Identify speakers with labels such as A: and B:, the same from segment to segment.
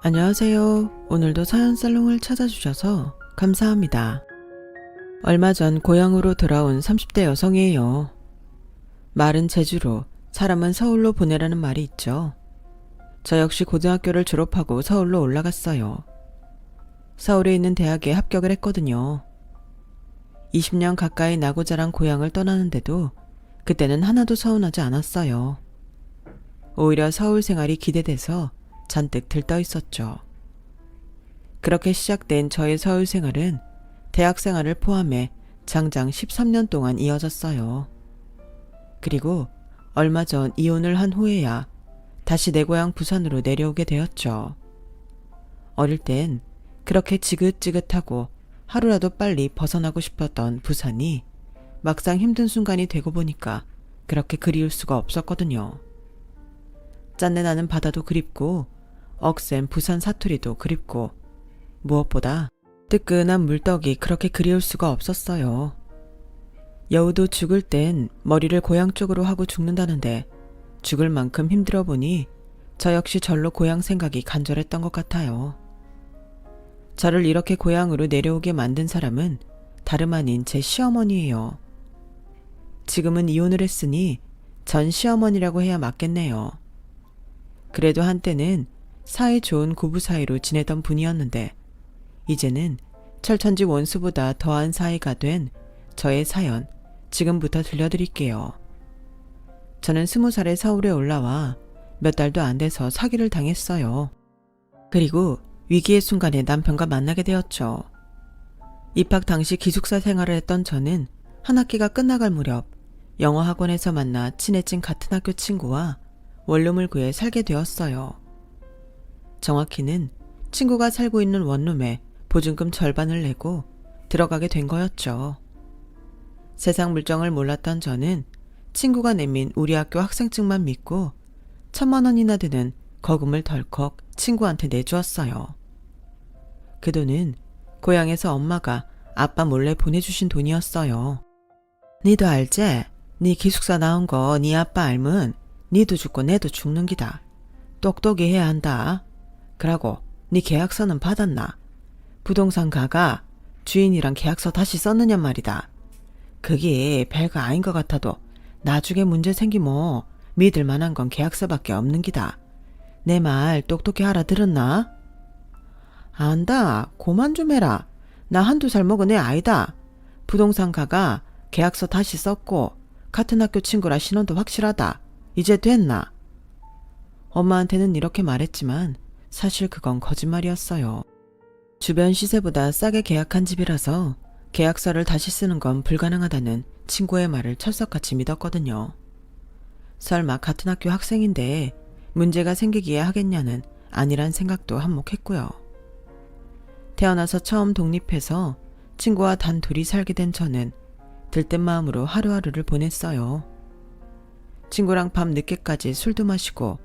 A: 안녕하세요. 오늘도 사연살롱을 찾아주셔서 감사합니다. 얼마 전 고향으로 돌아온 30대 여성이에요. 말은 제주로, 사람은 서울로 보내라는 말이 있죠. 저 역시 고등학교를 졸업하고 서울로 올라갔어요. 서울에 있는 대학에 합격을 했거든요. 20년 가까이 나고 자란 고향을 떠나는데도 그때는 하나도 서운하지 않았어요. 오히려 서울 생활이 기대돼서 잔뜩 들떠 있었죠. 그렇게 시작된 저의 서울 생활은 대학 생활을 포함해 장장 13년 동안 이어졌어요. 그리고 얼마 전 이혼을 한 후에야 다시 내 고향 부산으로 내려오게 되었죠. 어릴 땐 그렇게 지긋지긋하고 하루라도 빨리 벗어나고 싶었던 부산이 막상 힘든 순간이 되고 보니까 그렇게 그리울 수가 없었거든요. 짠내 나는 바다도 그립고 억센 부산 사투리도 그립고 무엇보다 뜨끈한 물떡이 그렇게 그리울 수가 없었어요. 여우도 죽을 땐 머리를 고향 쪽으로 하고 죽는다는데 죽을 만큼 힘들어 보니 저 역시 절로 고향 생각이 간절했던 것 같아요. 저를 이렇게 고향으로 내려오게 만든 사람은 다름 아닌 제 시어머니예요. 지금은 이혼을 했으니 전 시어머니라고 해야 맞겠네요. 그래도 한때는 사이 좋은 고부 사이로 지내던 분이었는데 이제는 철천지 원수보다 더한 사이가 된 저의 사연 지금부터 들려드릴게요. 저는 20살에 서울에 올라와 몇 달도 안 돼서 사기를 당했어요. 그리고 위기의 순간에 남편과 만나게 되었죠. 입학 당시 기숙사 생활을 했던 저는 한 학기가 끝나갈 무렵 영어 학원에서 만나 친해진 같은 학교 친구와 원룸을 구해 살게 되었어요. 정확히는 친구가 살고 있는 원룸에 보증금 절반을 내고 들어가게 된 거였죠. 세상 물정을 몰랐던 저는 친구가 내민 우리 학교 학생증만 믿고 1,000만 원이나 드는 거금을 덜컥 친구한테 내주었어요. 그 돈은 고향에서 엄마가 아빠 몰래 보내주신 돈이었어요. 니도 알제? 니 기숙사 나온 거 니 아빠 알면 니도 죽고 내도 죽는 기다. 똑똑히 해야 한다. 그러고 니 계약서는 받았나? 부동산 가가 주인이랑 계약서 다시 썼느냐 말이다. 그게 별거 아닌 것 같아도 나중에 문제 생기면 믿을 만한 건 계약서밖에 없는 기다. 내 말 똑똑히 알아들었나? 안다. 고만 좀 해라. 나 한두 살 먹은 애 아니다. 부동산 가가 계약서 다시 썼고 같은 학교 친구라 신원도 확실하다. 이제 됐나? 엄마한테는 이렇게 말했지만 사실 그건 거짓말이었어요. 주변 시세보다 싸게 계약한 집이라서 계약서를 다시 쓰는 건 불가능하다는 친구의 말을 철석같이 믿었거든요. 설마 같은 학교 학생인데 문제가 생기기에 하겠냐는 아니란 생각도 한몫했고요. 태어나서 처음 독립해서 친구와 단 둘이 살게 된 저는 들뜬 마음으로 하루하루를 보냈어요. 친구랑 밤 늦게까지 술도 마시고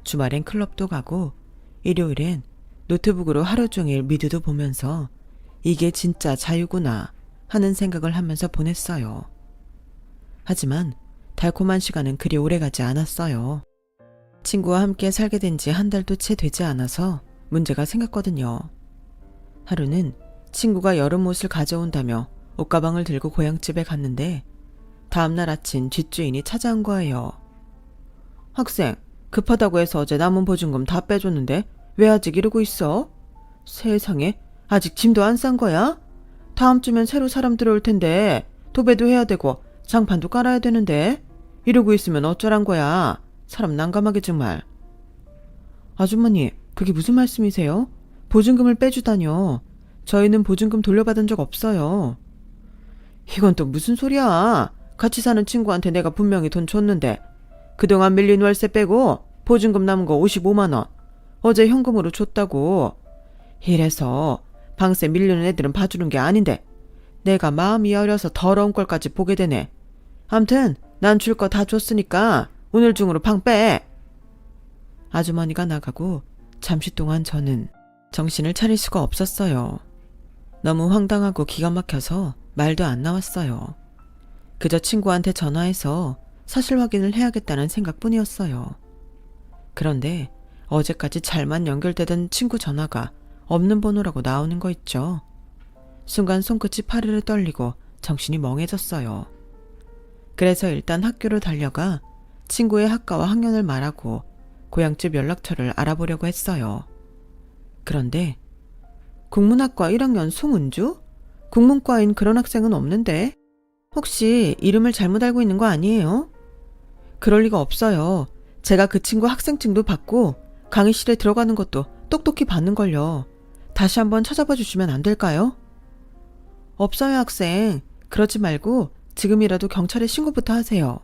A: 주말엔 클럽도 가고 일요일엔 노트북으로 하루 종일 미드도 보면서 이게 진짜 자유구나 하는 생각을 하면서 보냈어요. 하지만 달콤한 시간은 그리 오래가지 않았어요. 친구와 함께 살게 된 지 한 달도 채 되지 않아서 문제가 생겼거든요. 하루는 친구가 여름 옷을 가져온다며 옷가방을 들고 고향집에 갔는데 다음날 아침 뒷주인이 찾아온 거예요. 학생, 급하다고 해서 어제 남은 보증금 다 빼줬는데 왜 아직 이러고 있어? 세상에, 아직 짐도 안 싼 거야? 다음 주면 새로 사람 들어올 텐데 도배도 해야 되고 장판도 깔아야 되는데 이러고 있으면 어쩌란 거야? 사람 난감하게 정말. 아주머니, 그게 무슨 말씀이세요? 보증금을 빼주다뇨. 저희는 보증금 돌려받은 적 없어요. 이건 또 무슨 소리야? 같이 사는 친구한테 내가 분명히 돈 줬는데 그동안 밀린 월세 빼고 보증금 남은 거 55만 원. 어제 현금으로 줬다고. 이래서 방세 밀리는 애들은 봐주는 게 아닌데 내가 마음이 여려서 더러운 꼴까지 보게 되네. 암튼 난 줄 거 다 줬으니까 오늘 중으로 방 빼. 아주머니가 나가고 잠시 동안 저는 정신을 차릴 수가 없었어요. 너무 황당하고 기가 막혀서 말도 안 나왔어요. 그저 친구한테 전화해서 사실 확인을 해야겠다는 생각뿐이었어요. 그런데 어제까지 잘만 연결되던 친구 전화가 없는 번호라고 나오는 거 있죠. 순간 손끝이 파르르 떨리고 정신이 멍해졌어요. 그래서 일단 학교로 달려가 친구의 학과와 학년을 말하고 고향집 연락처를 알아보려고 했어요. 그런데 국문학과 1학년 송은주? 국문과인 그런 학생은 없는데 혹시 이름을 잘못 알고 있는 거 아니에요? 그럴 리가 없어요. 제가 그 친구 학생증도 받고 강의실에 들어가는 것도 똑똑히 봤는걸요. 다시 한번 찾아봐 주시면 안 될까요? 없어요, 학생. 그러지 말고 지금이라도 경찰에 신고부터 하세요.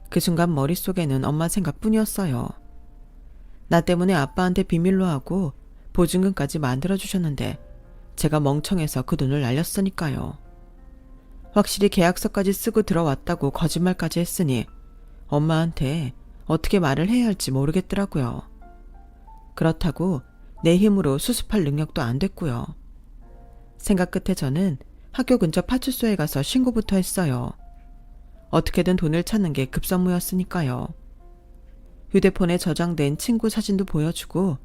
A: 그 순간 머릿속에는 엄마 생각뿐이었어요. 나 때문에 아빠한테 비밀로 하고 보증금까지 만들어주셨는데 제가 멍청해서 그 돈을 날렸으니까요. 확실히 계약서까지 쓰고 들어왔다고 거짓말까지 했으니 엄마한테 어떻게 말을 해야 할지 모르겠더라고요. 그렇다고 내 힘으로 수습할 능력도 안 됐고요. 생각 끝에 저는 학교 근처 파출소에 가서 신고부터 했어요. 어떻게든 돈을 찾는 게 급선무였으니까요. 휴대폰에 저장된 친구 사진도 보여주고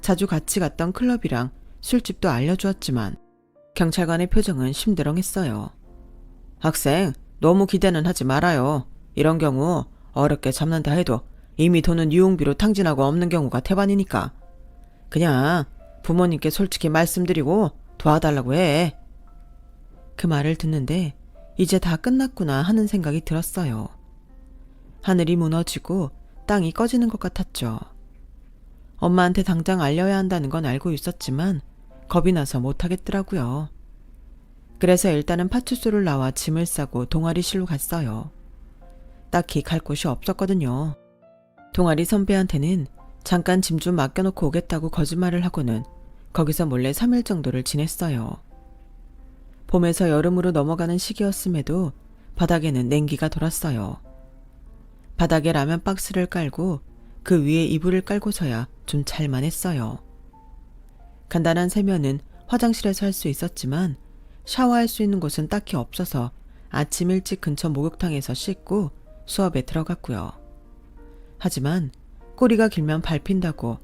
A: 자주 같이 갔던 클럽이랑 술집도 알려주었지만 경찰관의 표정은 심드렁했어요. 학생, 너무 기대는 하지 말아요. 이런 경우 어렵게 잡는다 해도 이미 돈은 유흥비로 탕진하고 없는 경우가 태반이니까. 그냥 부모님께 솔직히 말씀드리고 도와달라고 해. 그 말을 듣는데 이제 다 끝났구나 하는 생각이 들었어요. 하늘이 무너지고 땅이 꺼지는 것 같았죠. 엄마한테 당장 알려야 한다는 건 알고 있었지만 겁이 나서 못하겠더라고요. 그래서 일단은 파출소를 나와 짐을 싸고 동아리실로 갔어요. 딱히 갈 곳이 없었거든요. 동아리 선배한테는 잠깐 짐 좀 맡겨놓고 오겠다고 거짓말을 하고는 거기서 몰래 3일 정도를 지냈어요. 봄에서 여름으로 넘어가는 시기였음에도 바닥에는 냉기가 돌았어요. 바닥에 라면 박스를 깔고 그 위에 이불을 깔고서야 좀 잘만했어요. 간단한 세면은 화장실에서 할 수 있었지만 샤워할 수 있는 곳은 딱히 없어서 아침 일찍 근처 목욕탕에서 씻고 수업에 들어갔고요. 하지만 꼬리가 길면 밟힌다고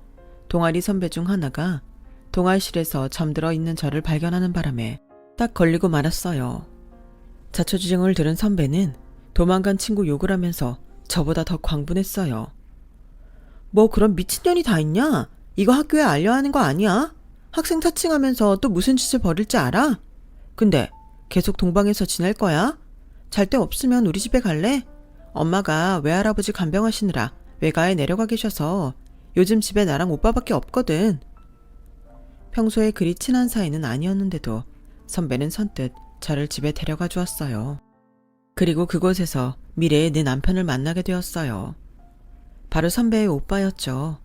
A: 동아리 선배 중 하나가 동아실에서 잠들어 있는 저를 발견하는 바람에 딱 걸리고 말았어요. 자초지종을 들은 선배는 도망간 친구 욕을 하면서 저보다 더 광분했어요. 뭐 그런 미친년이 다 있냐? 이거 학교에 알려야 하는 거 아니야? 학생 사칭하면서 또 무슨 짓을 벌일지 알아? 근데 계속 동방에서 지낼 거야? 잘 데 없으면 우리 집에 갈래? 엄마가 외할아버지 간병하시느라 외가에 내려가 계셔서 요즘 집에 나랑 오빠밖에 없거든. 평소에 그리 친한 사이는 아니었는데도 선배는 선뜻 저를 집에 데려가 주었어요. 그리고 그곳에서 미래의 내 남편을 만나게 되었어요. 바로 선배의 오빠였죠.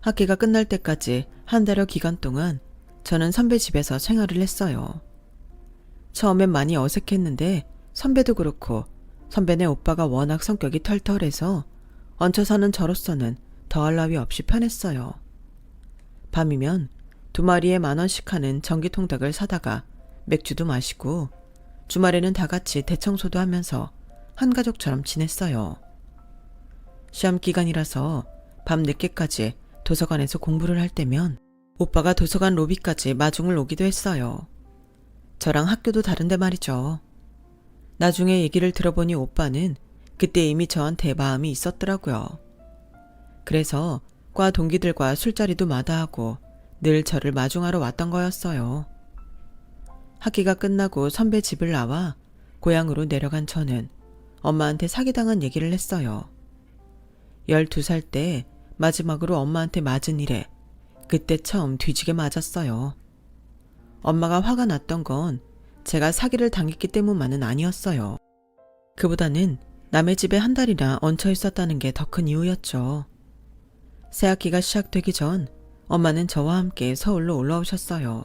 A: 학기가 끝날 때까지 한 달여 기간 동안 저는 선배 집에서 생활을 했어요. 처음엔 많이 어색했는데 선배도 그렇고 선배네 오빠가 워낙 성격이 털털해서 얹혀 사는 저로서는 더할 나위 없이 편했어요. 밤이면 2마리에 10,000원씩 하는 전기통닭을 사다가 맥주도 마시고 주말에는 다 같이 대청소도 하면서 한 가족처럼 지냈어요. 시험 기간이라서 밤 늦게까지 도서관에서 공부를 할 때면 오빠가 도서관 로비까지 마중을 오기도 했어요. 저랑 학교도 다른데 말이죠. 나중에 얘기를 들어보니 오빠는 그때 이미 저한테 마음이 있었더라고요. 그래서 과 동기들과 술자리도 마다하고 늘 저를 마중하러 왔던 거였어요. 학기가 끝나고 선배 집을 나와 고향으로 내려간 저는 엄마한테 사기당한 얘기를 했어요. 12살 때 마지막으로 엄마한테 맞은 일에 그때 처음 뒤지게 맞았어요. 엄마가 화가 났던 건 제가 사기를 당했기 때문만은 아니었어요. 그보다는 남의 집에 한 달이나 얹혀 있었다는 게 더 큰 이유였죠. 새학기가 시작되기 전 엄마는 저와 함께 서울로 올라오셨어요.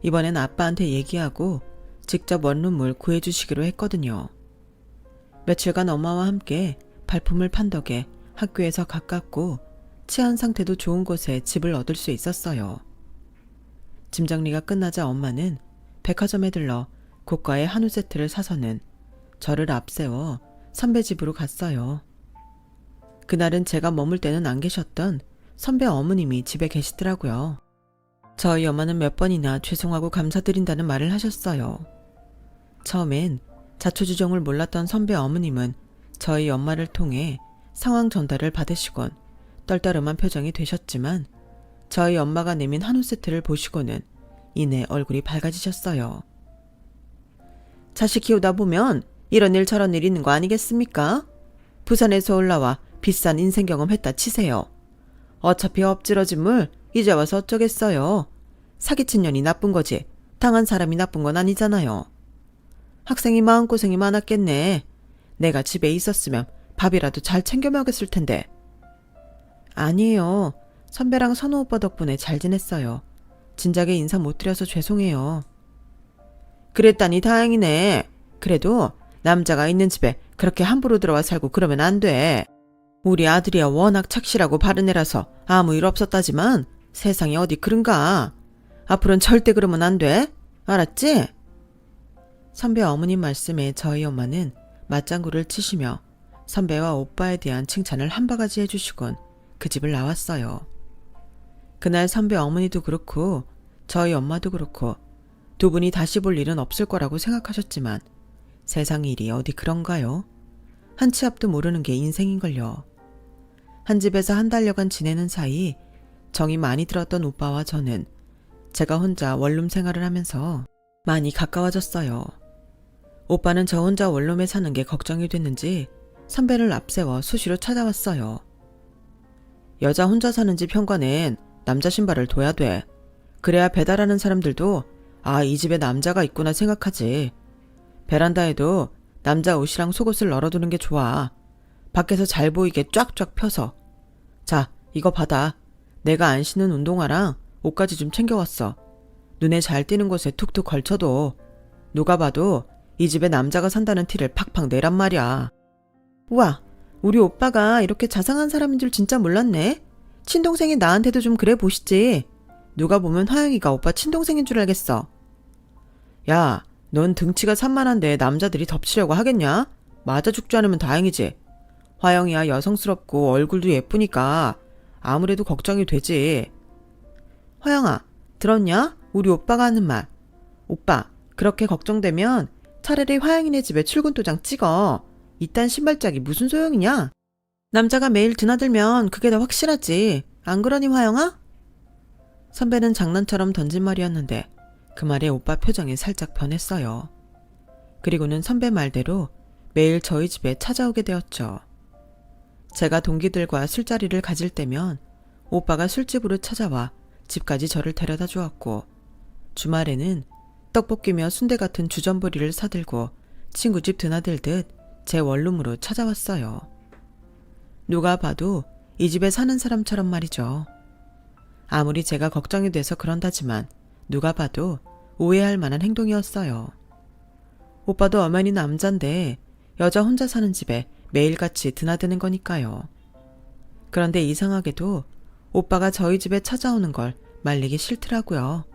A: 이번엔 아빠한테 얘기하고 직접 원룸을 구해주시기로 했거든요. 며칠간 엄마와 함께 발품을 판 덕에 학교에서 가깝고 치안 상태도 좋은 곳에 집을 얻을 수 있었어요. 짐 정리가 끝나자 엄마는 백화점에 들러 고가의 한우 세트를 사서는 저를 앞세워 선배 집으로 갔어요. 그날은 제가 머물 때는 안 계셨던 선배 어머님이 집에 계시더라고요. 저희 엄마는 몇 번이나 죄송하고 감사드린다는 말을 하셨어요. 처음엔 자초지종을 몰랐던 선배 어머님은 저희 엄마를 통해 상황 전달을 받으시곤 떨떠름한 표정이 되셨지만 저희 엄마가 내민 한우 세트를 보시고는 이내 얼굴이 밝아지셨어요. 자식 키우다 보면 이런 일 저런 일 있는 거 아니겠습니까? 부산에서 올라와 비싼 인생 경험 했다 치세요. 어차피 엎질러진 물 이제 와서 어쩌겠어요. 사기친 년이 나쁜 거지 당한 사람이 나쁜 건 아니잖아요. 학생이 마음고생이 많았겠네. 내가 집에 있었으면 밥이라도 잘 챙겨 먹였을 텐데. 아니에요. 선배랑 선우 오빠 덕분에 잘 지냈어요. 진작에 인사 못 드려서 죄송해요. 그랬다니 다행이네. 그래도 남자가 있는 집에 그렇게 함부로 들어와 살고 그러면 안 돼. 우리 아들이야 워낙 착실하고 바른 애라서 아무 일 없었다지만 세상에 어디 그런가. 앞으로는 절대 그러면 안 돼. 알았지? 선배 어머님 말씀에 저희 엄마는 맞장구를 치시며 선배와 오빠에 대한 칭찬을 한 바가지 해주시곤 그 집을 나왔어요. 그날 선배 어머니도 그렇고 저희 엄마도 그렇고 두 분이 다시 볼 일은 없을 거라고 생각하셨지만 세상 일이 어디 그런가요? 한 치 앞도 모르는 게 인생인걸요. 한 집에서 한 달여간 지내는 사이 정이 많이 들었던 오빠와 저는 제가 혼자 원룸 생활을 하면서 많이 가까워졌어요. 오빠는 저 혼자 원룸에 사는 게 걱정이 됐는지 선배를 앞세워 수시로 찾아왔어요. 여자 혼자 사는 집 현관엔 남자 신발을 둬야 돼. 그래야 배달하는 사람들도 아, 이 집에 남자가 있구나 생각하지. 베란다에도 남자 옷이랑 속옷을 널어두는 게 좋아. 밖에서 잘 보이게 쫙쫙 펴서. 자, 이거 받아. 내가 안 신은 운동화랑 옷까지 좀 챙겨왔어. 눈에 잘 띄는 곳에 툭툭 걸쳐둬. 누가 봐도 이 집에 남자가 산다는 티를 팍팍 내란 말이야. 우와, 우리 오빠가 이렇게 자상한 사람인 줄 진짜 몰랐네. 친동생이 나한테도 좀 그래 보시지. 누가 보면 화영이가 오빠 친동생인 줄 알겠어. 야, 넌 등치가 산만한데 남자들이 덮치려고 하겠냐? 맞아 죽지 않으면 다행이지. 화영이야 여성스럽고 얼굴도 예쁘니까 아무래도 걱정이 되지. 화영아, 들었냐? 우리 오빠가 하는 말. 오빠, 그렇게 걱정되면 차라리 화영이네 집에 출근 도장 찍어. 이딴 신발짝이 무슨 소용이냐? 남자가 매일 드나들면 그게 더 확실하지. 안 그러니 화영아? 선배는 장난처럼 던진 말이었는데 그 말에 오빠 표정이 살짝 변했어요. 그리고는 선배 말대로 매일 저희 집에 찾아오게 되었죠. 제가 동기들과 술자리를 가질 때면 오빠가 술집으로 찾아와 집까지 저를 데려다 주었고 주말에는 떡볶이며 순대 같은 주전부리를 사들고 친구 집 드나들듯 제 원룸으로 찾아왔어요. 누가 봐도 이 집에 사는 사람처럼 말이죠. 아무리 제가 걱정이 돼서 그런다지만 누가 봐도 오해할 만한 행동이었어요. 오빠도 엄연히 남잔데 여자 혼자 사는 집에 매일같이 드나드는 거니까요. 그런데 이상하게도 오빠가 저희 집에 찾아오는 걸 말리기 싫더라고요.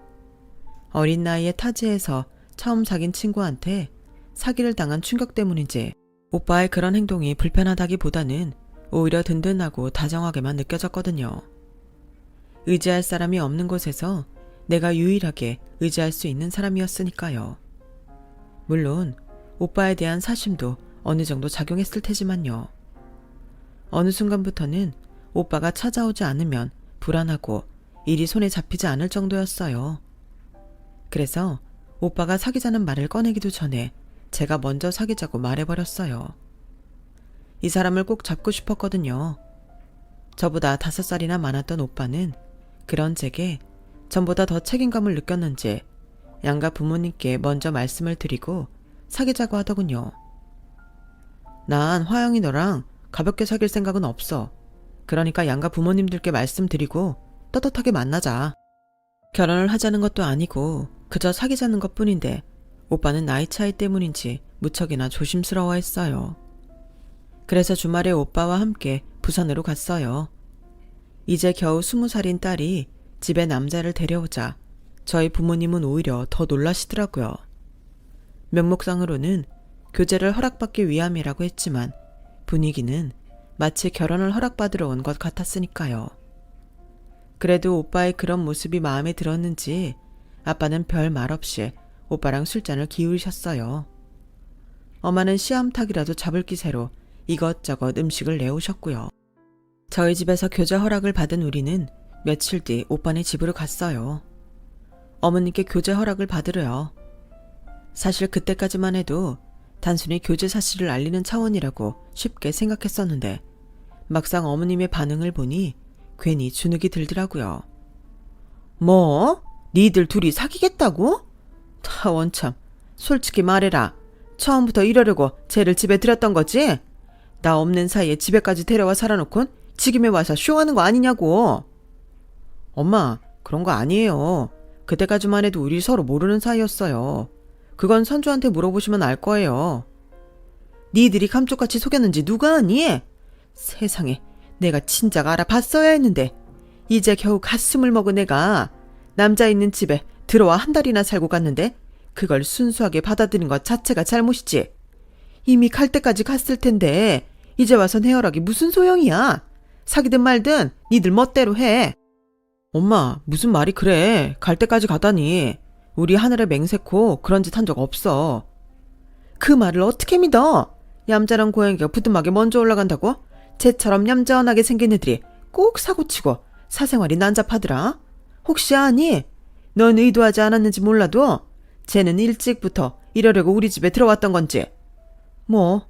A: 어린 나이에 타지에서 처음 사귄 친구한테 사기를 당한 충격 때문인지 오빠의 그런 행동이 불편하다기보다는 오히려 든든하고 다정하게만 느껴졌거든요. 의지할 사람이 없는 곳에서 내가 유일하게 의지할 수 있는 사람이었으니까요. 물론 오빠에 대한 사심도 어느 정도 작용했을 테지만요. 어느 순간부터는 오빠가 찾아오지 않으면 불안하고 일이 손에 잡히지 않을 정도였어요. 그래서 오빠가 사귀자는 말을 꺼내기도 전에 제가 먼저 사귀자고 말해버렸어요. 이 사람을 꼭 잡고 싶었거든요. 저보다 5살이나 많았던 오빠는 그런 제게 전보다 더 책임감을 느꼈는지 양가 부모님께 먼저 말씀을 드리고 사귀자고 하더군요. 난 화영이 너랑 가볍게 사귈 생각은 없어. 그러니까 양가 부모님들께 말씀드리고 떳떳하게 만나자. 결혼을 하자는 것도 아니고 그저 사귀자는 것뿐인데 오빠는 나이 차이 때문인지 무척이나 조심스러워했어요. 그래서 주말에 오빠와 함께 부산으로 갔어요. 이제 겨우 20살인 딸이 집에 남자를 데려오자 저희 부모님은 오히려 더 놀라시더라고요. 명목상으로는 교제를 허락받기 위함이라고 했지만 분위기는 마치 결혼을 허락받으러 온 것 같았으니까요. 그래도 오빠의 그런 모습이 마음에 들었는지 아빠는 별 말 없이 오빠랑 술잔을 기울이셨어요. 엄마는 씨암탉이라도 잡을 기세로 이것저것 음식을 내오셨고요. 저희 집에서 교제 허락을 받은 우리는 며칠 뒤 오빠네 집으로 갔어요. 어머님께 교제 허락을 받으려요. 사실 그때까지만 해도 단순히 교제 사실을 알리는 차원이라고 쉽게 생각했었는데 막상 어머님의 반응을 보니 괜히 주눅이 들더라고요. 뭐? 니들 둘이 사귀겠다고? 다 원참, 솔직히 말해라. 처음부터 이러려고 쟤를 집에 들였던 거지? 나 없는 사이에 집에까지 데려와 살아놓곤 지금에 와서 쇼하는 거 아니냐고. 엄마, 그런 거 아니에요. 그때까지만 해도 우리 서로 모르는 사이였어요. 그건 선주한테 물어보시면 알 거예요. 니들이 감쪽같이 속였는지 누가 아니? 세상에, 내가 진작 알아봤어야 했는데 이제 겨우 가슴을 먹은 애가 남자 있는 집에 들어와 한 달이나 살고 갔는데 그걸 순수하게 받아들인 것 자체가 잘못이지. 이미 갈 때까지 갔을 텐데 이제 와서 헤어락이 무슨 소용이야. 사귀든 말든 니들 멋대로 해. 엄마, 무슨 말이 그래. 갈 때까지 가다니. 우리 하늘에 맹세코 그런 짓 한 적 없어. 그 말을 어떻게 믿어? 얌전한 고양이가 부뚜막에 먼저 올라간다고? 쟤처럼 얌전하게 생긴 애들이 꼭 사고치고 사생활이 난잡하더라. 혹시 아니? 넌 의도하지 않았는지 몰라도 쟤는 일찍부터 이러려고 우리 집에 들어왔던 건지. 뭐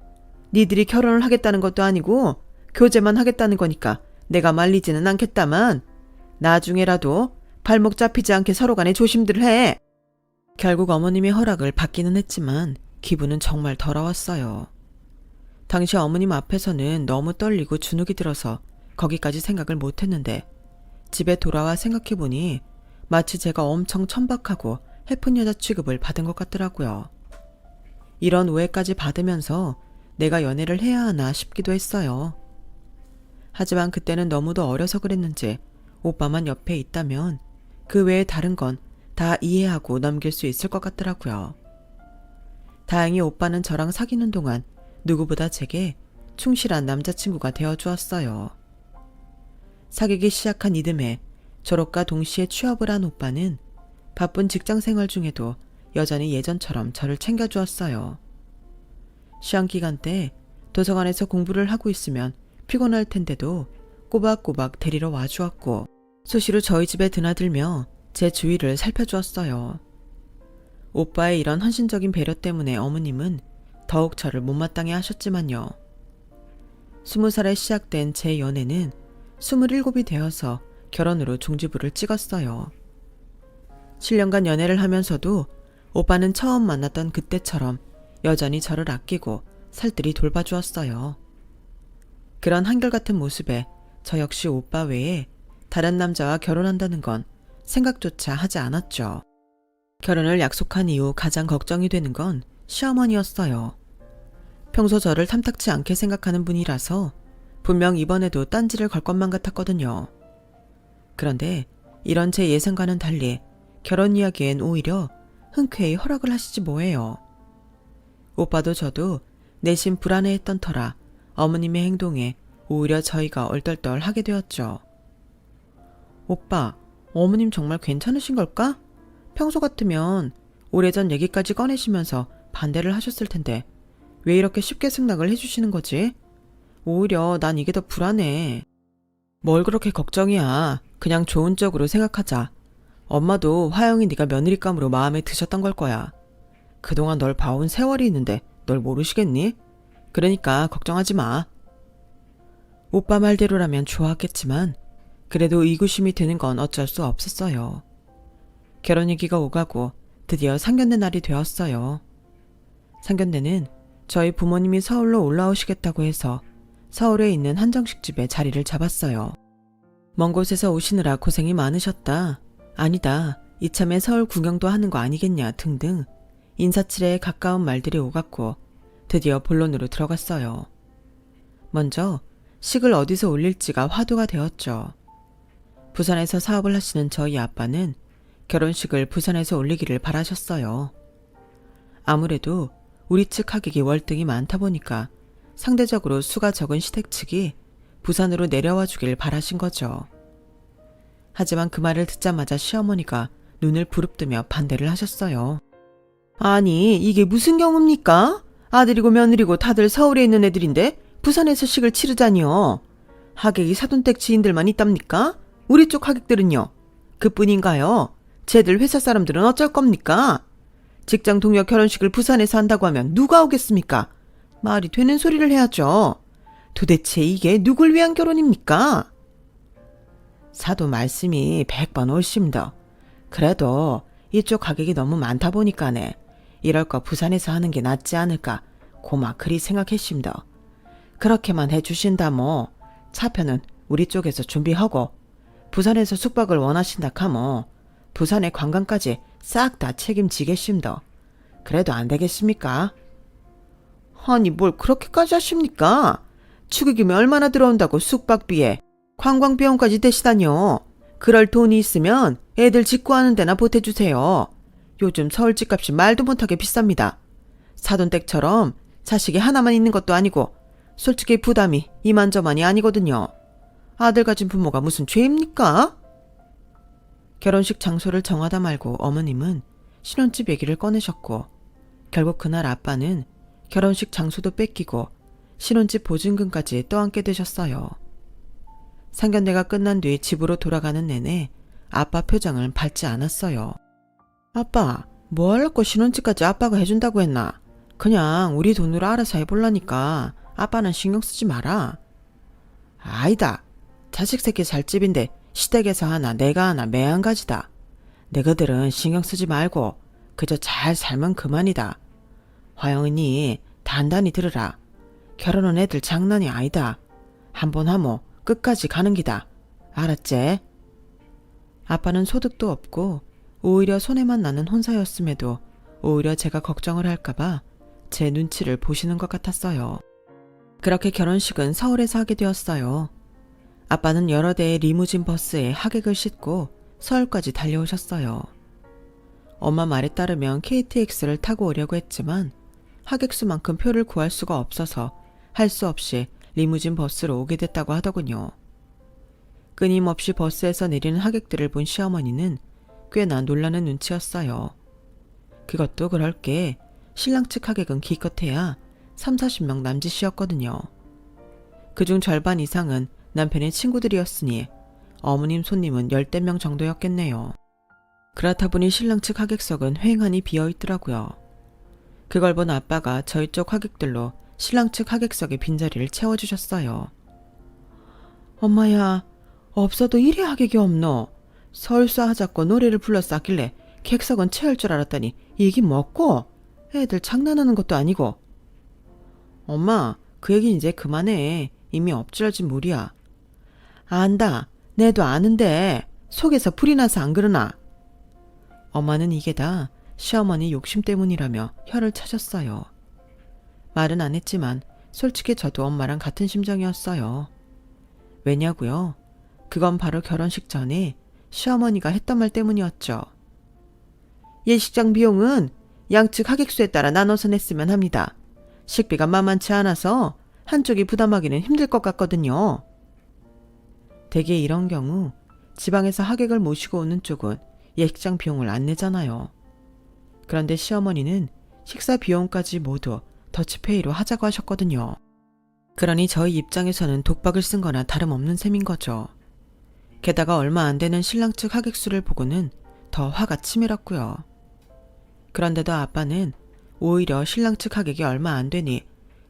A: 니들이 결혼을 하겠다는 것도 아니고 교제만 하겠다는 거니까 내가 말리지는 않겠다만 나중에라도 발목 잡히지 않게 서로 간에 조심들 해. 결국 어머님의 허락을 받기는 했지만 기분은 정말 더러웠어요. 당시 어머님 앞에서는 너무 떨리고 주눅이 들어서 거기까지 생각을 못했는데 집에 돌아와 생각해보니 마치 제가 엄청 천박하고 해픈 여자 취급을 받은 것 같더라고요. 이런 오해까지 받으면서 내가 연애를 해야 하나 싶기도 했어요. 하지만 그때는 너무도 어려서 그랬는지 오빠만 옆에 있다면 그 외에 다른 건 다 이해하고 넘길 수 있을 것 같더라고요. 다행히 오빠는 저랑 사귀는 동안 누구보다 제게 충실한 남자친구가 되어주었어요. 사귀기 시작한 이듬해 졸업과 동시에 취업을 한 오빠는 바쁜 직장 생활 중에도 여전히 예전처럼 저를 챙겨주었어요. 시험 기간 때 도서관에서 공부를 하고 있으면 피곤할 텐데도 꼬박꼬박 데리러 와주었고 수시로 저희 집에 드나들며 제 주위를 살펴주었어요. 오빠의 이런 헌신적인 배려 때문에 어머님은 더욱 저를 못마땅해 하셨지만요. 20살에 시작된 제 연애는 27이 되어서 결혼으로 종지부를 찍었어요. 7년간 연애를 하면서도 오빠는 처음 만났던 그때처럼 여전히 저를 아끼고 살뜰히 돌봐주었어요. 그런 한결같은 모습에 저 역시 오빠 외에 다른 남자와 결혼한다는 건 생각조차 하지 않았죠. 결혼을 약속한 이후 가장 걱정이 되는 건 시어머니였어요. 평소 저를 탐탁치 않게 생각하는 분이라서 분명 이번에도 딴지를 걸 것만 같았거든요. 그런데 이런 제 예상과는 달리 결혼 이야기엔 오히려 흔쾌히 허락을 하시지 뭐예요. 오빠도 저도 내심 불안해했던 터라 어머님의 행동에 오히려 저희가 얼떨떨하게 되었죠. 오빠, 어머님 정말 괜찮으신 걸까? 평소 같으면 오래전 얘기까지 꺼내시면서 반대를 하셨을 텐데 왜 이렇게 쉽게 승낙을 해주시는 거지? 오히려 난 이게 더 불안해. 뭘 그렇게 걱정이야. 그냥 좋은 쪽으로 생각하자. 엄마도 화영이 네가 며느리감으로 마음에 드셨던 걸 거야. 그동안 널 봐온 세월이 있는데 널 모르시겠니? 그러니까 걱정하지 마. 오빠 말대로라면 좋았겠지만 그래도 의구심이 드는 건 어쩔 수 없었어요. 결혼 얘기가 오가고 드디어 상견례 날이 되었어요. 상견례는 저희 부모님이 서울로 올라오시겠다고 해서 서울에 있는 한정식집에 자리를 잡았어요. 먼 곳에서 오시느라 고생이 많으셨다. 아니다. 이참에 서울 구경도 하는 거 아니겠냐 등등 인사치레에 가까운 말들이 오갔고 드디어 본론으로 들어갔어요. 먼저 식을 어디서 올릴지가 화두가 되었죠. 부산에서 사업을 하시는 저희 아빠는 결혼식을 부산에서 올리기를 바라셨어요. 아무래도 우리 측 하객이 월등히 많다 보니까 상대적으로 수가 적은 시댁 측이 부산으로 내려와 주길 바라신 거죠. 하지만 그 말을 듣자마자 시어머니가 눈을 부릅뜨며 반대를 하셨어요. 아니, 이게 무슨 경우입니까? 아들이고 며느리고 다들 서울에 있는 애들인데 부산에서 식을 치르자니요. 하객이 사돈댁 지인들만 있답니까? 우리 쪽 하객들은요? 그뿐인가요? 쟤들 회사 사람들은 어쩔 겁니까? 직장 동료 결혼식을 부산에서 한다고 하면 누가 오겠습니까? 말이 되는 소리를 해야죠. 도대체 이게 누굴 위한 결혼입니까? 사도 말씀이 100번 옳습니다. 그래도 이쪽 가격이 너무 많다 보니까네. 이럴 거 부산에서 하는 게 낫지 않을까 고막 그리 생각했습니다. 그렇게만 해주신다 뭐 차표는 우리 쪽에서 준비하고 부산에서 숙박을 원하신다 카모 부산의 관광까지 싹 다 책임지겠습니다. 그래도 안 되겠습니까? 아니 뭘 그렇게까지 하십니까? 축의금이 얼마나 들어온다고 숙박비에 관광비용까지 대시다뇨. 그럴 돈이 있으면 애들 직구하는 데나 보태주세요. 요즘 서울 집값이 말도 못하게 비쌉니다. 사돈댁처럼 자식이 하나만 있는 것도 아니고 솔직히 부담이 이만저만이 아니거든요. 아들 가진 부모가 무슨 죄입니까? 결혼식 장소를 정하다 말고 어머님은 신혼집 얘기를 꺼내셨고 결국 그날 아빠는 결혼식 장소도 뺏기고 신혼집 보증금까지 떠안게 되셨어요. 상견례가 끝난 뒤 집으로 돌아가는 내내 아빠 표정을 밝지 않았어요. 아빠, 뭐 하려고 신혼집까지 아빠가 해준다고 했나? 그냥 우리 돈으로 알아서 해볼라니까 아빠는 신경 쓰지 마라. 아니다. 자식 새끼 살 집인데 시댁에서 하나 내가 하나 매한가지다. 너희들은 신경 쓰지 말고 그저 잘 살면 그만이다. 화영은이 단단히 들으라. 결혼은 애들 장난이 아니다. 한번 하모 끝까지 가는 기다. 알았제? 아빠는 소득도 없고 오히려 손해만 나는 혼사였음에도 오히려 제가 걱정을 할까봐 제 눈치를 보시는 것 같았어요. 그렇게 결혼식은 서울에서 하게 되었어요. 아빠는 여러 대의 리무진 버스에 하객을 싣고 서울까지 달려오셨어요. 엄마 말에 따르면 KTX를 타고 오려고 했지만 하객 수만큼 표를 구할 수가 없어서 할 수 없이 리무진 버스로 오게 됐다고 하더군요. 끊임없이 버스에서 내리는 하객들을 본 시어머니는 꽤나 놀라는 눈치였어요. 그것도 그럴 게 신랑 측 하객은 기껏해야 30-40명 남짓이었거든요. 그중 절반 이상은 남편의 친구들이었으니 어머님 손님은 10명 정도였겠네요. 그렇다 보니 신랑 측 하객석은 휑하니 비어있더라고요. 그걸 본 아빠가 저희 쪽 하객들로 신랑 측 하객석의 빈자리를 채워주셨어요. 엄마야, 없어도 이리 하객이 없노. 설사 하자고 노래를 불러서 았길래 객석은 채울 줄 알았더니 이게 뭐고? 애들 장난하는 것도 아니고. 엄마, 그 얘기 이제 그만해. 이미 엎질러진 물이야. 안다. 내도 아는데 속에서 불이 나서 안 그러나? 엄마는 이게 다 시어머니 욕심 때문이라며 혀를 차셨어요. 말은 안 했지만 솔직히 저도 엄마랑 같은 심정이었어요. 왜냐고요? 그건 바로 결혼식 전에 시어머니가 했던 말 때문이었죠. 예식장 비용은 양측 하객 수에 따라 나눠서 냈으면 합니다. 식비가 만만치 않아서 한쪽이 부담하기는 힘들 것 같거든요. 대개 이런 경우 지방에서 하객을 모시고 오는 쪽은 예식장 비용을 안 내잖아요. 그런데 시어머니는 식사 비용까지 모두 더치페이로 하자고 하셨거든요. 그러니 저희 입장에서는 독박을 쓴 거나 다름없는 셈인 거죠. 게다가 얼마 안 되는 신랑 측 하객 수를 보고는 더 화가 치밀었고요. 그런데도 아빠는 오히려 신랑 측 하객이 얼마 안 되니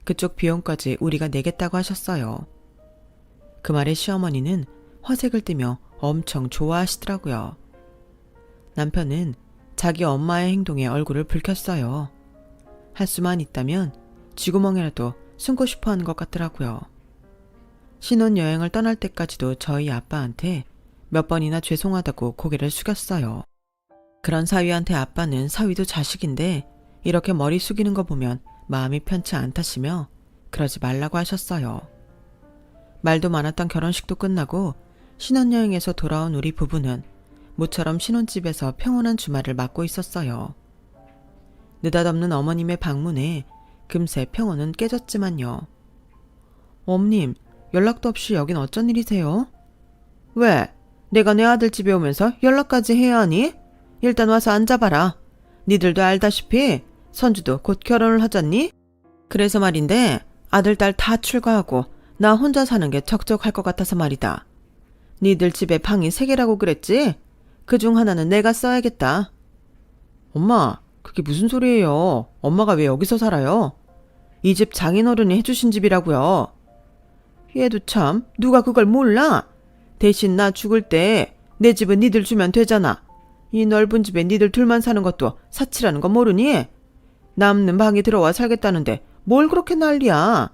A: 그쪽 비용까지 우리가 내겠다고 하셨어요. 그 말에 시어머니는 화색을 띠며 엄청 좋아하시더라고요. 남편은 자기 엄마의 행동에 얼굴을 붉혔어요. 할 수만 있다면 쥐구멍이라도 숨고 싶어 하는 것 같더라고요. 신혼여행을 떠날 때까지도 저희 아빠한테 몇 번이나 죄송하다고 고개를 숙였어요. 그런 사위한테 아빠는 사위도 자식인데 이렇게 머리 숙이는 거 보면 마음이 편치 않다시며 그러지 말라고 하셨어요. 말도 많았던 결혼식도 끝나고 신혼여행에서 돌아온 우리 부부는 모처럼 신혼집에서 평온한 주말을 맞고 있었어요. 느닷없는 어머님의 방문에 금세 평온은 깨졌지만요. 어머님, 연락도 없이 여긴 어쩐 일이세요? 왜? 내가 내 아들 집에 오면서 연락까지 해야 하니? 일단 와서 앉아봐라. 니들도 알다시피 선주도 곧 결혼을 하잖니? 그래서 말인데 아들, 딸 다 출가하고 나 혼자 사는 게 적적할 것 같아서 말이다. 니들 집에 방이 3개라고 그랬지? 그중 하나는 내가 써야겠다. 엄마, 그게 무슨 소리예요? 엄마가 왜 여기서 살아요? 이 집 장인어른이 해주신 집이라고요. 얘도 참, 누가 그걸 몰라? 대신 나 죽을 때 내 집은 니들 주면 되잖아. 이 넓은 집에 니들 둘만 사는 것도 사치라는 거 모르니? 남는 방에 들어와 살겠다는데 뭘 그렇게 난리야.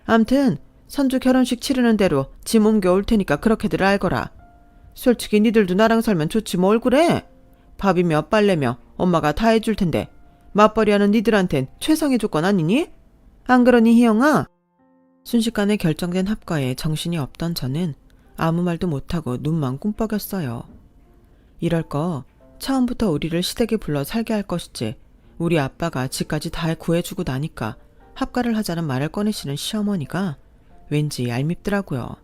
A: 암튼 선주 결혼식 치르는 대로 짐 옮겨올 테니까 그렇게들 알거라. 솔직히 니들도 나랑 살면 좋지 뭘 그래? 밥이며 빨래며 엄마가 다 해줄 텐데 맞벌이하는 니들한텐 최상의 조건 아니니? 안 그러니 희영아? 순식간에 결정된 합가에 정신이 없던 저는 아무 말도 못하고 눈만 꿈뻑였어요. 이럴 거 처음부터 우리를 시댁에 불러 살게 할 것이지 우리 아빠가 집까지 다 구해주고 나니까 합가를 하자는 말을 꺼내시는 시어머니가 왠지 얄밉더라고요.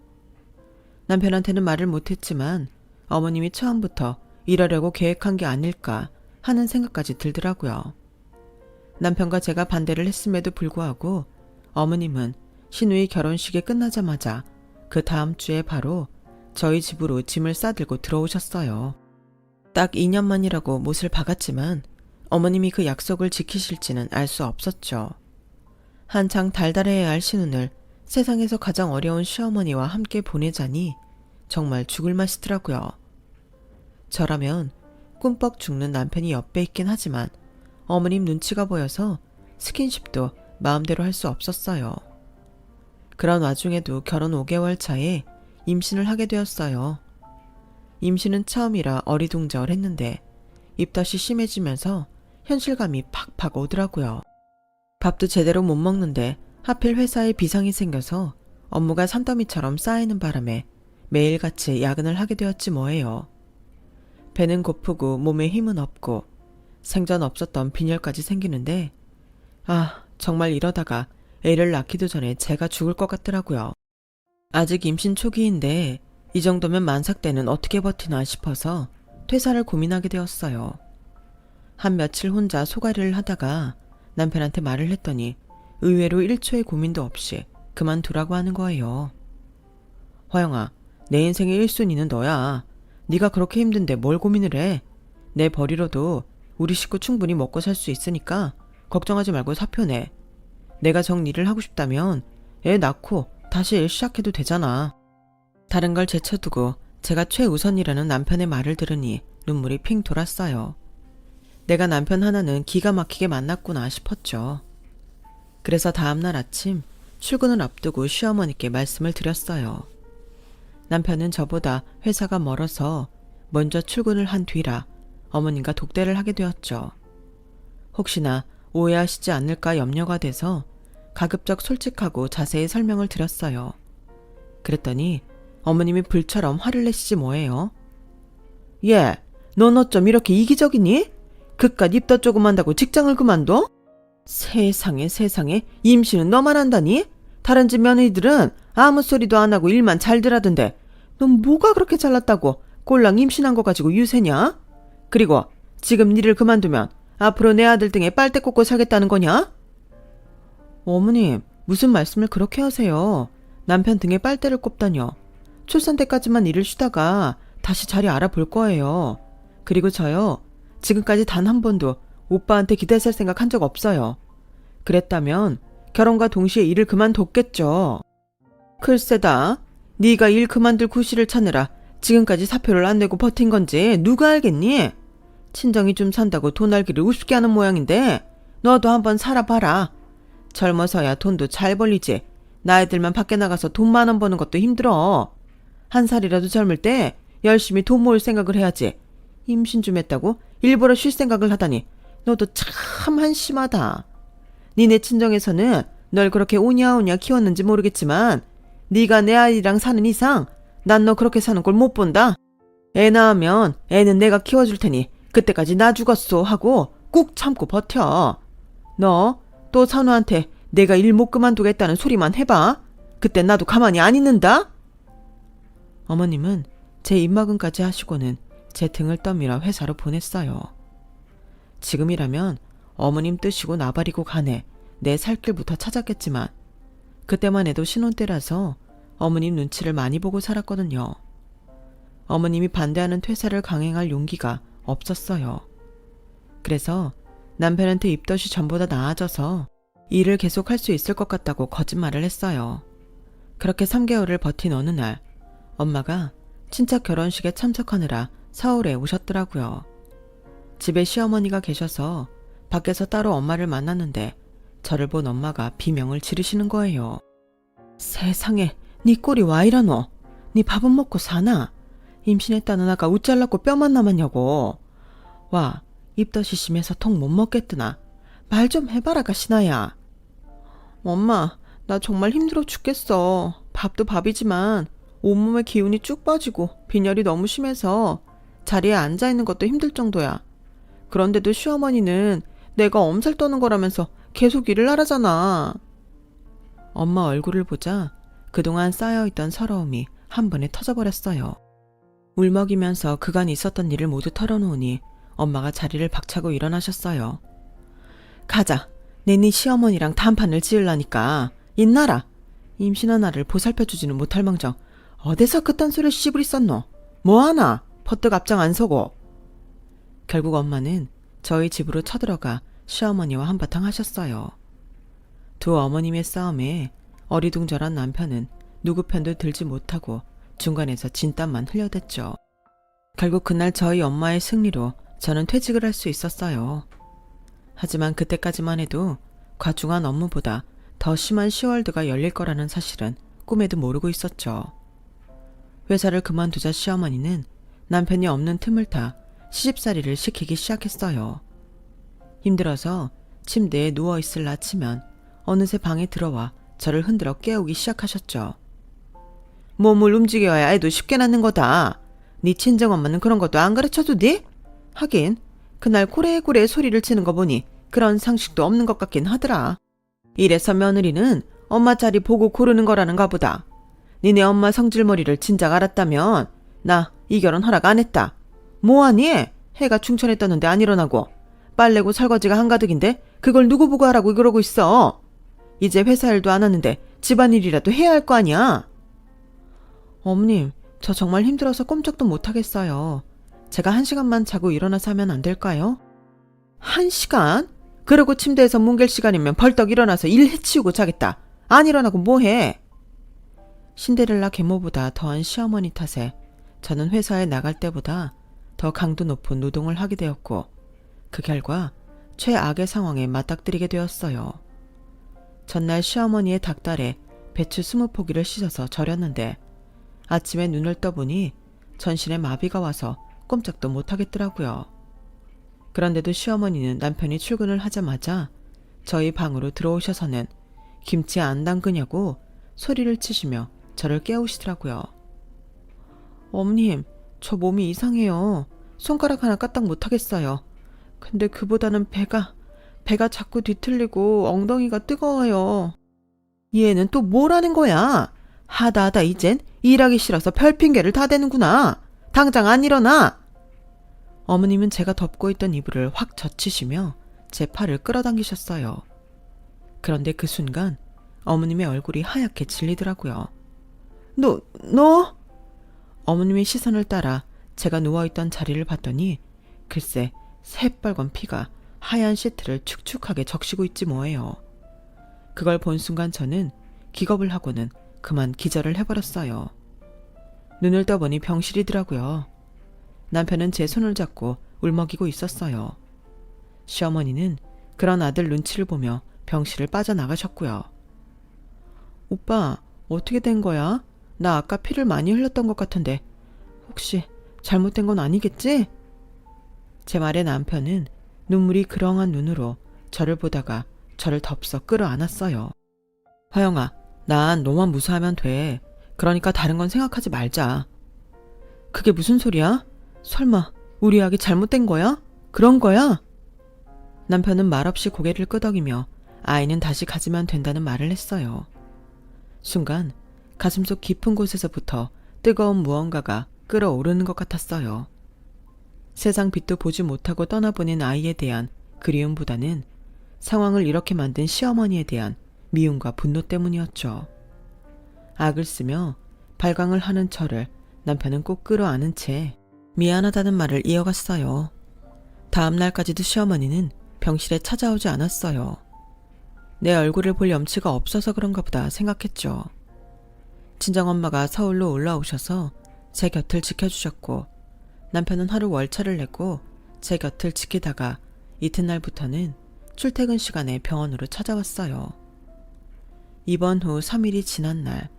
A: 남편한테는 말을 못했지만 어머님이 처음부터 이러려고 계획한 게 아닐까 하는 생각까지 들더라고요. 남편과 제가 반대를 했음에도 불구하고 어머님은 시누이 결혼식이 끝나자마자 그 다음 주에 바로 저희 집으로 짐을 싸들고 들어오셨어요. 딱 2년 만이라고 못을 박았지만 어머님이 그 약속을 지키실지는 알 수 없었죠. 한창 달달해야 할 신혼을 세상에서 가장 어려운 시어머니와 함께 보내자니 정말 죽을 맛이더라고요. 저라면 꿈뻑 죽는 남편이 옆에 있긴 하지만 어머님 눈치가 보여서 스킨십도 마음대로 할 수 없었어요. 그런 와중에도 결혼 5개월 차에 임신을 하게 되었어요. 임신은 처음이라 어리둥절했는데 입덧이 심해지면서 현실감이 팍팍 오더라고요. 밥도 제대로 못 먹는데 하필 회사에 비상이 생겨서 업무가 산더미처럼 쌓이는 바람에 매일같이 야근을 하게 되었지 뭐예요. 배는 고프고 몸에 힘은 없고 생전 없었던 빈혈까지 생기는데 정말 이러다가 애를 낳기도 전에 제가 죽을 것 같더라고요. 아직 임신 초기인데 이 정도면 만삭 때는 어떻게 버티나 싶어서 퇴사를 고민하게 되었어요. 한 며칠 혼자 소가리를 하다가 남편한테 말을 했더니 의외로 1초의 고민도 없이 그만두라고 하는 거예요. 화영아, 내 인생의 1순위는 너야. 네가 그렇게 힘든데 뭘 고민을 해. 내 벌이로도 우리 식구 충분히 먹고 살 수 있으니까 걱정하지 말고 사표 내. 내가 정리를 하고 싶다면 애 낳고 다시 일 시작해도 되잖아. 다른 걸 제쳐두고 제가 최우선이라는 남편의 말을 들으니 눈물이 핑 돌았어요. 내가 남편 하나는 기가 막히게 만났구나 싶었죠. 그래서 다음날 아침 출근을 앞두고 시어머니께 말씀을 드렸어요. 남편은 저보다 회사가 멀어서 먼저 출근을 한 뒤라 어머님과 독대를 하게 되었죠. 혹시나 오해하시지 않을까 염려가 돼서 가급적 솔직하고 자세히 설명을 드렸어요. 그랬더니 어머님이 불처럼 화를 내시지 뭐예요. 얘, 넌 어쩜 이렇게 이기적이니? 그깟 입덧 조금 한다고 직장을 그만둬? 세상에 임신은 너만 한다니? 다른 집 며느리들은 아무 소리도 안 하고 일만 잘들 하던데 넌 뭐가 그렇게 잘났다고 꼴랑 임신한 거 가지고 유세냐? 그리고 지금 일을 그만두면 앞으로 내 아들 등에 빨대 꽂고 살겠다는 거냐? 어머님, 무슨 말씀을 그렇게 하세요. 남편 등에 빨대를 꼽다뇨. 출산 때까지만 일을 쉬다가 다시 자리 알아볼 거예요. 그리고 저요, 지금까지 단 한 번도 오빠한테 기대살 생각 한 적 없어요. 그랬다면 결혼과 동시에 일을 그만뒀겠죠. 글쎄다, 네가 일 그만둘 구실을 찾느라 지금까지 사표를 안 내고 버틴 건지 누가 알겠니? 친정이 좀 산다고 돈 알기를 우습게 하는 모양인데 너도 한번 살아봐라. 젊어서야 돈도 잘 벌리지. 나이 들면 밖에 나가서 돈 10,000원 버는 것도 힘들어. 한 살이라도 젊을 때 열심히 돈 모을 생각을 해야지. 임신 좀 했다고 일부러 쉴 생각을 하다니 너도 참 한심하다. 니네 친정에서는 널 그렇게 오냐오냐 키웠는지 모르겠지만 네가 내 아이랑 사는 이상 난 너 그렇게 사는 걸 못 본다. 애 낳으면 애는 내가 키워줄 테니 그때까지 나 죽었소 하고 꾹 참고 버텨. 너 또 산우한테 내가 일 못 그만두겠다는 소리만 해봐. 그때 나도 가만히 안 있는다. 어머님은 제 입막음까지 하시고는 제 등을 떠밀어 회사로 보냈어요. 지금이라면 어머님 뜨시고 나발이고 가네 내 살 길부터 찾았겠지만 그때만 해도 신혼 때라서 어머님 눈치를 많이 보고 살았거든요. 어머님이 반대하는 퇴사를 강행할 용기가 없었어요. 그래서 남편한테 입덧이 전보다 나아져서 일을 계속할 수 있을 것 같다고 거짓말을 했어요. 그렇게 3개월을 버틴 어느 날 엄마가 친척 결혼식에 참석하느라 서울에 오셨더라고요. 집에 시어머니가 계셔서 밖에서 따로 엄마를 만났는데 저를 본 엄마가 비명을 지르시는 거예요. 세상에 네 꼴이 와 이러노? 네 밥은 먹고 사나? 임신했다는 아가 우짤라고 뼈만 남았냐고. 와 입덧이 심해서 통 못 먹겠드나. 말 좀 해봐라 가시나야. 엄마 나 정말 힘들어 죽겠어. 밥도 밥이지만 온몸에 기운이 쭉 빠지고 빈혈이 너무 심해서 자리에 앉아있는 것도 힘들 정도야. 그런데도 시어머니는 내가 엄살 떠는 거라면서 계속 일을 하라잖아. 엄마 얼굴을 보자 그동안 쌓여있던 서러움이 한 번에 터져버렸어요. 울먹이면서 그간 있었던 일을 모두 털어놓으니 엄마가 자리를 박차고 일어나셨어요. 가자. 내 네 시어머니랑 단판을 지으려니까 인나라. 임신한 아를 보살펴주지는 못할 망정 어디서 그딴 소리를 씨부리 썼노? 뭐하나? 퍼뜩 앞장 안 서고. 결국 엄마는 저희 집으로 쳐들어가 시어머니와 한바탕 하셨어요. 두 어머님의 싸움에 어리둥절한 남편은 누구 편도 들지 못하고 중간에서 진땀만 흘려댔죠. 결국 그날 저희 엄마의 승리로 저는 퇴직을 할 수 있었어요. 하지만 그때까지만 해도 과중한 업무보다 더 심한 시월드가 열릴 거라는 사실은 꿈에도 모르고 있었죠. 회사를 그만두자 시어머니는 남편이 없는 틈을 타 시집살이를 시키기 시작했어요. 힘들어서 침대에 누워있을 나치면 어느새 방에 들어와 저를 흔들어 깨우기 시작하셨죠. 몸을 움직여야 애도 쉽게 낳는 거다. 네 친정엄마는 그런 것도 안 가르쳐주디? 하긴 그날 고래고래 소리를 치는 거 보니 그런 상식도 없는 것 같긴 하더라. 이래서 며느리는 엄마 자리 보고 고르는 거라는가 보다. 니네 엄마 성질머리를 진작 알았다면 나 이 결혼 허락 안 했다. 뭐하니? 해가 충천에 떴는데 안 일어나고 빨래고 설거지가 한가득인데 그걸 누구 보고 하라고 그러고 있어. 이제 회사 일도 안 하는데 집안일이라도 해야 할 거 아니야. 어머님 저 정말 힘들어서 꼼짝도 못하겠어요. 제가 1시간만 자고 일어나서 하면 안 될까요? 1시간? 그러고 침대에서 뭉갤 시간이면 벌떡 일어나서 일 해치우고 자겠다. 안 일어나고 뭐해? 신데렐라 계모보다 더한 시어머니 탓에 저는 회사에 나갈 때보다 더 강도 높은 노동을 하게 되었고 그 결과 최악의 상황에 맞닥뜨리게 되었어요. 전날 시어머니의 닭달에 배추 20포기를 씻어서 절였는데 아침에 눈을 떠보니 전신에 마비가 와서 꼼짝도 못하겠더라고요. 그런데도 시어머니는 남편이 출근을 하자마자 저희 방으로 들어오셔서는 김치 안 담그냐고 소리를 치시며 저를 깨우시더라고요. 어머님, 저 몸이 이상해요. 손가락 하나 까딱 못하겠어요. 근데 그보다는 배가 자꾸 뒤틀리고 엉덩이가 뜨거워요. 얘는 또 뭐라는 거야? 하다 이젠 일하기 싫어서 별핑계를 다 대는구나. 당장 안 일어나. 어머님은 제가 덮고 있던 이불을 확 젖히시며 제 팔을 끌어당기셨어요. 그런데 그 순간 어머님의 얼굴이 하얗게 질리더라고요. 너? 어머님의 시선을 따라 제가 누워있던 자리를 봤더니 글쎄 새빨간 피가 하얀 시트를 축축하게 적시고 있지 뭐예요. 그걸 본 순간 저는 기겁을 하고는 그만 기절을 해버렸어요. 눈을 떠보니 병실이더라고요. 남편은 제 손을 잡고 울먹이고 있었어요. 시어머니는 그런 아들 눈치를 보며 병실을 빠져나가셨고요. 오빠, 어떻게 된 거야? 나 아까 피를 많이 흘렸던 것 같은데 혹시 잘못된 건 아니겠지? 제 말에 남편은 눈물이 그렁한 눈으로 저를 보다가 저를 덥석 끌어안았어요. 화영아, 난 너만 무사하면 돼. 그러니까 다른 건 생각하지 말자. 그게 무슨 소리야? 설마 우리 아기 잘못된 거야? 그런 거야? 남편은 말없이 고개를 끄덕이며 아이는 다시 가지면 된다는 말을 했어요. 순간 가슴속 깊은 곳에서부터 뜨거운 무언가가 끓어오르는 것 같았어요. 세상 빛도 보지 못하고 떠나보낸 아이에 대한 그리움보다는 상황을 이렇게 만든 시어머니에 대한 미움과 분노 때문이었죠. 악을 쓰며 발광을 하는 저를 남편은 꼭 끌어안은 채 미안하다는 말을 이어갔어요. 다음 날까지도 시어머니는 병실에 찾아오지 않았어요. 내 얼굴을 볼 염치가 없어서 그런가 보다 생각했죠. 친정엄마가 서울로 올라오셔서 제 곁을 지켜주셨고 남편은 하루 월차를 내고 제 곁을 지키다가 이튿날부터는 출퇴근 시간에 병원으로 찾아왔어요. 입원 후 3일이 지난 날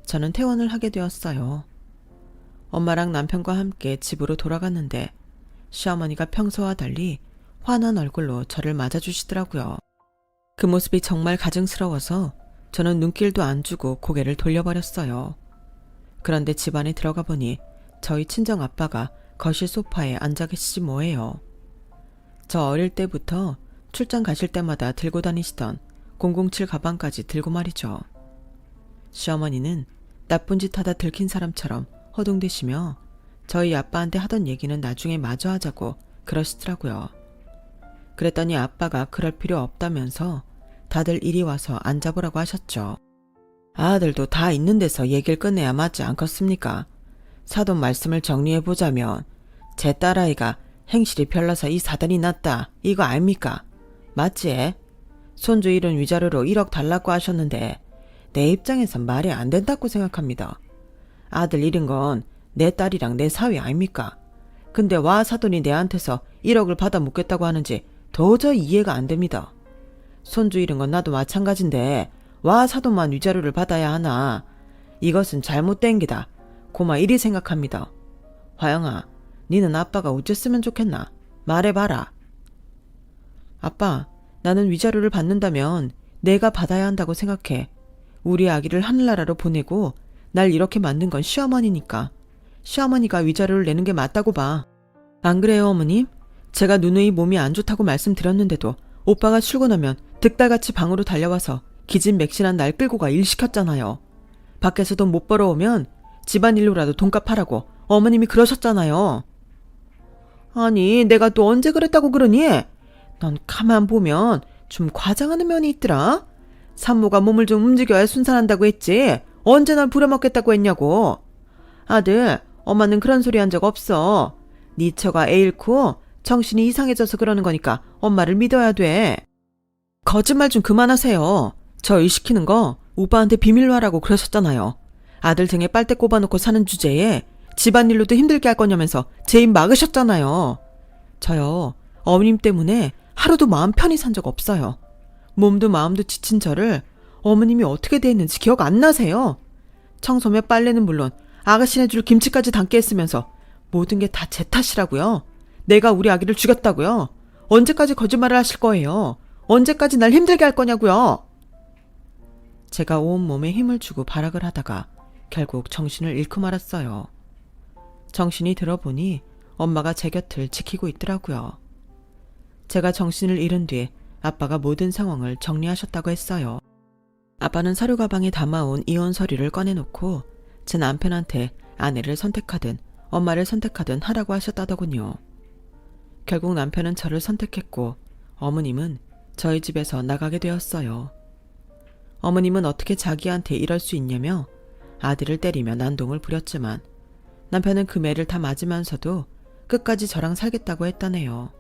A: 저는 퇴원을 하게 되었어요. 엄마랑 남편과 함께 집으로 돌아갔는데 시어머니가 평소와 달리 환한 얼굴로 저를 맞아주시더라고요. 그 모습이 정말 가증스러워서 저는 눈길도 안 주고 고개를 돌려버렸어요. 그런데 집 안에 들어가 보니 저희 친정 아빠가 거실 소파에 앉아 계시지 뭐예요. 저 어릴 때부터 출장 가실 때마다 들고 다니시던 007 가방까지 들고 말이죠. 시어머니는 나쁜 짓 하다 들킨 사람처럼 허둥대시며 저희 아빠한테 하던 얘기는 나중에 마저 하자고 그러시더라고요. 그랬더니 아빠가 그럴 필요 없다면서 다들 이리 와서 앉아보라고 하셨죠. 아들도 다 있는 데서 얘기를 끝내야 맞지 않겠습니까? 사돈 말씀을 정리해보자면 제 딸아이가 행실이 별나서 이 사단이 났다 이거 아닙니까? 맞지? 손주 잃은 위자료로 1억 달라고 하셨는데 내 입장에선 말이 안 된다고 생각합니다. 아들 잃은 건 내 딸이랑 내 사위 아닙니까? 근데 와 사돈이 내한테서 1억을 받아 묻겠다고 하는지 도저히 이해가 안 됩니다. 손주 잃은 건 나도 마찬가지인데 와 사돈만 위자료를 받아야 하나? 이것은 잘못된 기다. 고마 이리 생각합니다. 화영아, 니는 아빠가 어쨌으면 좋겠나? 말해봐라. 아빠, 나는 위자료를 받는다면 내가 받아야 한다고 생각해. 우리 아기를 하늘나라로 보내고 날 이렇게 만든 건 시어머니니까. 시어머니가 위자료를 내는 게 맞다고 봐. 안 그래요, 어머님? 제가 누누이 몸이 안 좋다고 말씀드렸는데도 오빠가 출근하면 득달같이 방으로 달려와서 기진맥진한 날 끌고 가 일 시켰잖아요. 밖에서 돈 못 벌어오면 집안일로라도 돈값 하라고 어머님이 그러셨잖아요. 아니, 내가 또 언제 그랬다고 그러니? 넌 가만 보면 좀 과장하는 면이 있더라. 산모가 몸을 좀 움직여야 순산한다고 했지 언제 날 부려먹겠다고 했냐고. 아들, 엄마는 그런 소리 한 적 없어. 네 처가 애 잃고 정신이 이상해져서 그러는 거니까 엄마를 믿어야 돼. 거짓말 좀 그만하세요. 저 일 시키는 거 오빠한테 비밀로 하라고 그러셨잖아요. 아들 등에 빨대 꼽아놓고 사는 주제에 집안일로도 힘들게 할 거냐면서 제 입 막으셨잖아요. 저요, 어머님 때문에 하루도 마음 편히 산 적 없어요. 몸도 마음도 지친 저를 어머님이 어떻게 대했는지 기억 안 나세요? 청소며 빨래는 물론 아가씨네 줄 김치까지 담게 했으면서 모든 게 다 제 탓이라고요. 내가 우리 아기를 죽였다고요. 언제까지 거짓말을 하실 거예요? 언제까지 날 힘들게 할 거냐고요. 제가 온몸에 힘을 주고 발악을 하다가 결국 정신을 잃고 말았어요. 정신이 들어보니 엄마가 제 곁을 지키고 있더라고요. 제가 정신을 잃은 뒤에 아빠가 모든 상황을 정리하셨다고 했어요. 아빠는 서류 가방에 담아온 이혼 서류를 꺼내놓고 제 남편한테 아내를 선택하든 엄마를 선택하든 하라고 하셨다더군요. 결국 남편은 저를 선택했고 어머님은 저희 집에서 나가게 되었어요. 어머님은 어떻게 자기한테 이럴 수 있냐며 아들을 때리며 난동을 부렸지만 남편은 그 매를 다 맞으면서도 끝까지 저랑 살겠다고 했다네요.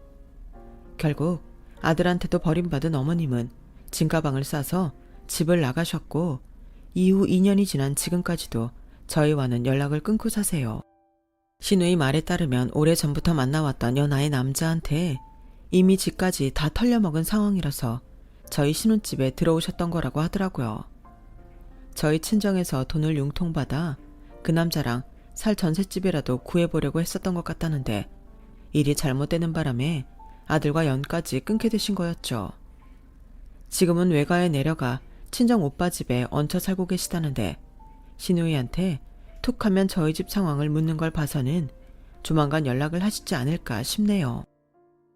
A: 결국 아들한테도 버림받은 어머님은 짐가방을 싸서 집을 나가셨고 이후 2년이 지난 지금까지도 저희와는 연락을 끊고 사세요. 시누이 말에 따르면 오래전부터 만나왔던 연하의 남자한테 이미 집까지 다 털려먹은 상황이라서 저희 신혼집에 들어오셨던 거라고 하더라고요. 저희 친정에서 돈을 융통받아 그 남자랑 살 전셋집이라도 구해보려고 했었던 것 같다는데 일이 잘못되는 바람에 아들과 연까지 끊게 되신 거였죠. 지금은 외가에 내려가 친정 오빠 집에 얹혀 살고 계시다는데 시누이한테 툭하면 저희 집 상황을 묻는 걸 봐서는 조만간 연락을 하시지 않을까 싶네요.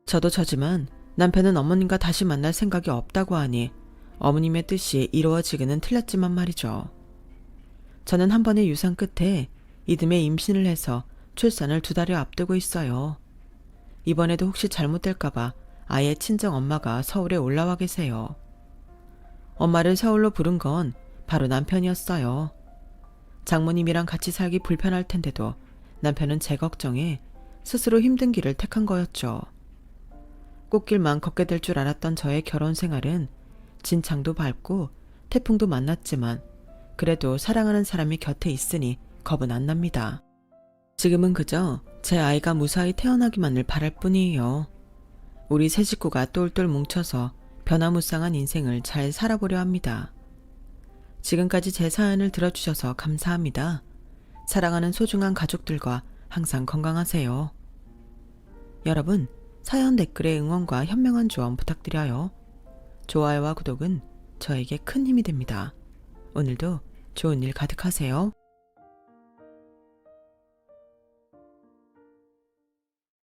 A: 저도 저지만 남편은 어머님과 다시 만날 생각이 없다고 하니 어머님의 뜻이 이루어지기는 틀렸지만 말이죠. 저는 한 번의 유산 끝에 이듬해 임신을 해서 출산을 2달여 앞두고 있어요. 이번에도 혹시 잘못될까봐 아예 친정 엄마가 서울에 올라와 계세요. 엄마를 서울로 부른 건 바로 남편이었어요. 장모님이랑 같이 살기 불편할 텐데도 남편은 제 걱정에 스스로 힘든 길을 택한 거였죠. 꽃길만 걷게 될 줄 알았던 저의 결혼 생활은 진창도 밟고 태풍도 만났지만 그래도 사랑하는 사람이 곁에 있으니 겁은 안 납니다. 지금은 그저 제 아이가 무사히 태어나기만을 바랄 뿐이에요. 우리 세 식구가 똘똘 뭉쳐서 변화무쌍한 인생을 잘 살아보려 합니다. 지금까지 제 사연을 들어주셔서 감사합니다. 사랑하는 소중한 가족들과 항상 건강하세요. 여러분, 사연 댓글에 응원과 현명한 조언 부탁드려요. 좋아요와 구독은 저에게 큰 힘이 됩니다. 오늘도 좋은 일 가득하세요.